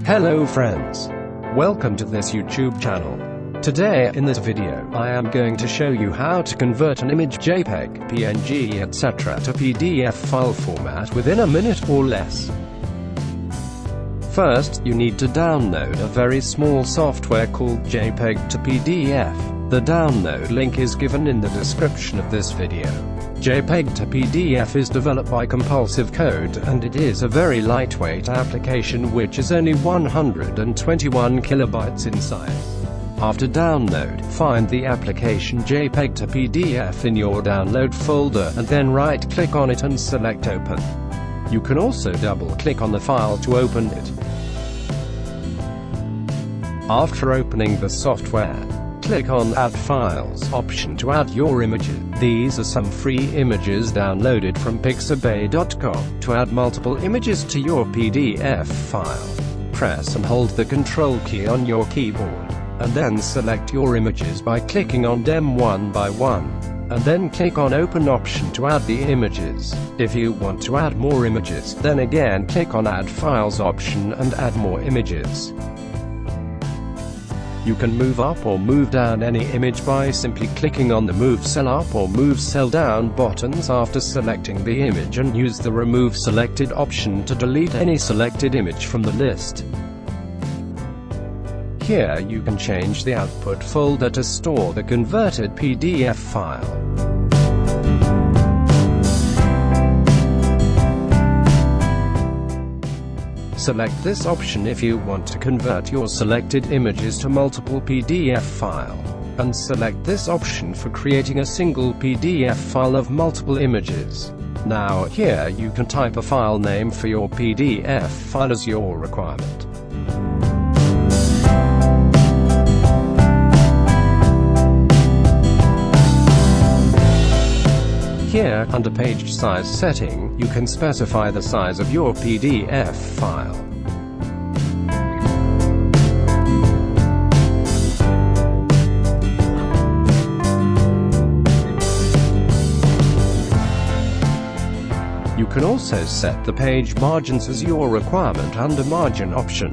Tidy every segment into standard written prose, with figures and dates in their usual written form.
Hello friends. Welcome to this YouTube channel. Today in this video, I am going to show you how to convert an image JPEG, PNG etc. to PDF file format within a minute or less. First, you need to download a very small software called JPEGtoPDF. The download link is given in the description of this video. JPEGtoPDF is developed by Compulsive Code, and it is a very lightweight application which is only 121 kilobytes in size. After download, find the application JPEGtoPDF in your download folder and then right-click on it and select Open. You can also double-click on the file to open it. After opening the software, click on Add Files option to add your images. These are some free images downloaded from pixabay.com. To add multiple images to your PDF file, press and hold the Control key on your keyboard, and then select your images by clicking on them one by one, and then click on Open option to add the images. If you want to add more images, then again click on Add Files option and add more images. You can move up or move down any image by simply clicking on the Move Cell Up or Move Cell Down buttons after selecting the image, and use the Remove Selected option to delete any selected image from the list. Here you can change the output folder to store the converted PDF file. Select this option if you want to convert your selected images to multiple PDF file, and select this option for creating a single PDF file of multiple images. Now here you can type a file name for your PDF file as your requirement. Here, under Page Size Setting, you can specify the size of your PDF file. You can also set the page margins as your requirement under Margin option.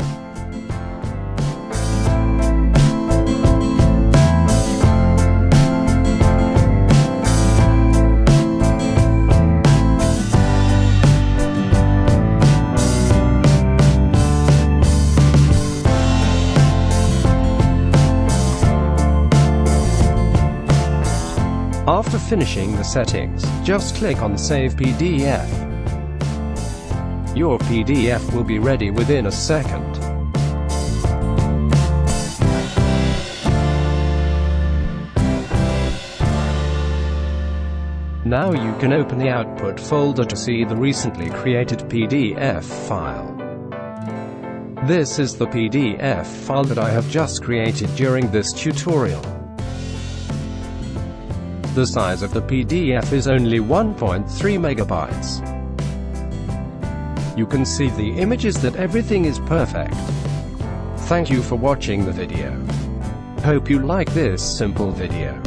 After finishing the settings, just click on Save PDF. Your PDF will be ready within a second. Now you can open the output folder to see the recently created PDF file. This is the PDF file that I have just created during this tutorial. The size of the PDF is only 1.3 megabytes. You can see the images that everything is perfect. Thank you for watching the video. Hope you like this simple video.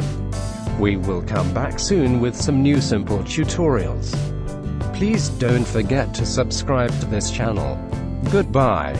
We will come back soon with some new simple tutorials. Please don't forget to subscribe to this channel. Goodbye.